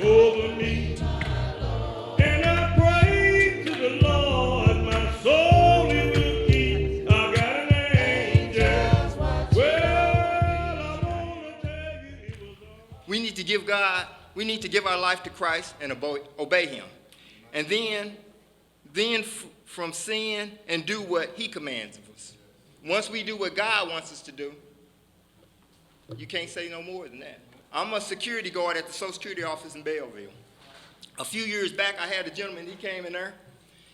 over me. And I pray to the Lord, my soul he will keep. I got an angel. Well, I want to tell you it was all. We need to give our life to Christ and obey him. And then from sin and do what he commands of us. Once we do what God wants us to do, you can't say no more than that. I'm a security guard at the Social Security office in Belleville. A few years back, I had a gentleman, he came in there,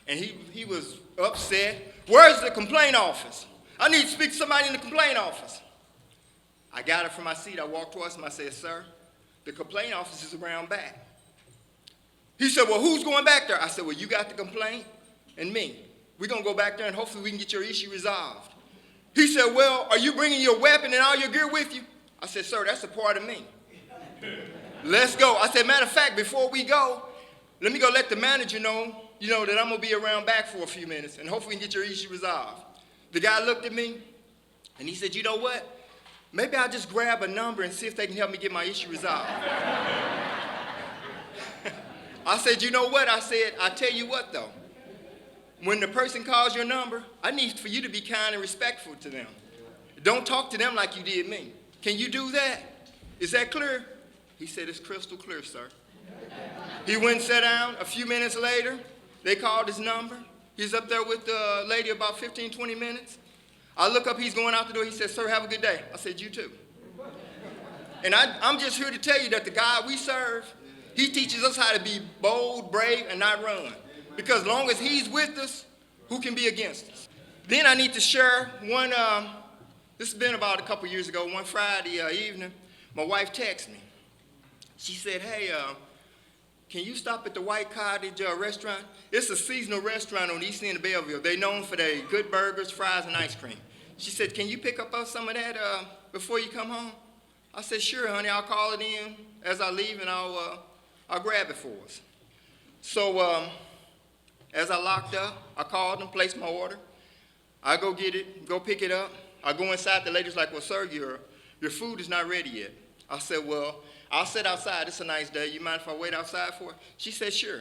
and he was upset. Where's the complaint office? I need to speak to somebody in the complaint office. I got up from my seat, I walked towards him, I said, sir, the complaint office is around back. He said, well, who's going back there? I said, well, you got the complaint and me. We're going to go back there and hopefully we can get your issue resolved. He said, well, are you bringing your weapon and all your gear with you? I said, sir, that's a part of me. Let's go. I said, matter of fact, before we go, let me go let the manager know, that I'm going to be around back for a few minutes and hopefully we can get your issue resolved. The guy looked at me and he said, you know what? Maybe I'll just grab a number and see if they can help me get my issue resolved. I said, you know what? I said, I tell you what though. When the person calls your number, I need for you to be kind and respectful to them. Don't talk to them like you did me. Can you do that? Is that clear? He said, it's crystal clear, sir. He went and sat down. A few minutes later, they called his number. He's up there with the lady about 15, 20 minutes. I look up, he's going out the door. He said, sir, have a good day. I said, you too. And I'm just here to tell you that the God we serve, he teaches us how to be bold, brave, and not run. Because as long as he's with us, who can be against us? Then I need to share one, this has been about a couple years ago, one Friday evening, my wife texted me. She said, hey, can you stop at the White Cottage restaurant? It's a seasonal restaurant on the east end of Belleville. They're known for their good burgers, fries, and ice cream. She said, can you pick up some of that before you come home? I said, sure, honey, I'll call it in as I leave and I'll grab it for us. So as I locked up, I called them, placed my order. I go get it, go pick it up. I go inside, the lady's like, well, sir, your food is not ready yet. I said, well, I'll sit outside. It's a nice day. You mind if I wait outside for it? She said, sure.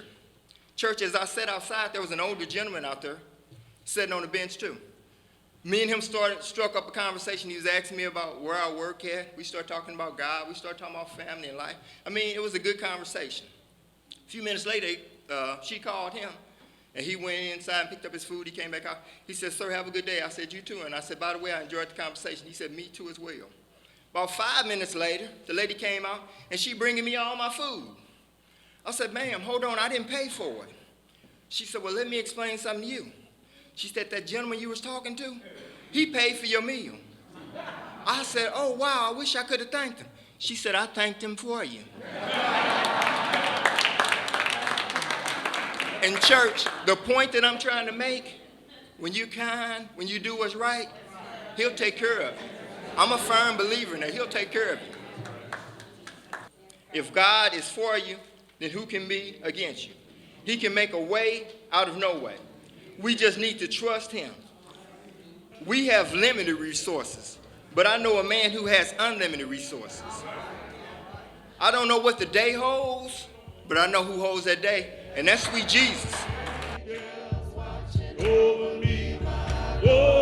Church, as I sat outside, there was an older gentleman out there sitting on the bench too. Me and him struck up a conversation. He was asking me about where I work at. We started talking about God. We started talking about family and life. I mean, it was a good conversation. A few minutes later, she called him, and he went inside and picked up his food. He came back out. He said, sir, have a good day. I said, you too. And I said, by the way, I enjoyed the conversation. He said, me too as well. About 5 minutes later, the lady came out, and she bringing me all my food. I said, ma'am, hold on, I didn't pay for it. She said, well, let me explain something to you. She said, that gentleman you was talking to, he paid for your meal. I said, oh, wow, I wish I could have thanked him. She said, I thanked him for you. In church, the point that I'm trying to make, when you're kind, when you do what's right, he'll take care of you. I'm a firm believer in that. He'll take care of you. If God is for you, then who can be against you? He can make a way out of no way. We just need to trust him. We have limited resources, but I know a man who has unlimited resources. I don't know what the day holds, but I know who holds that day, and that's sweet Jesus. Over me. Whoa.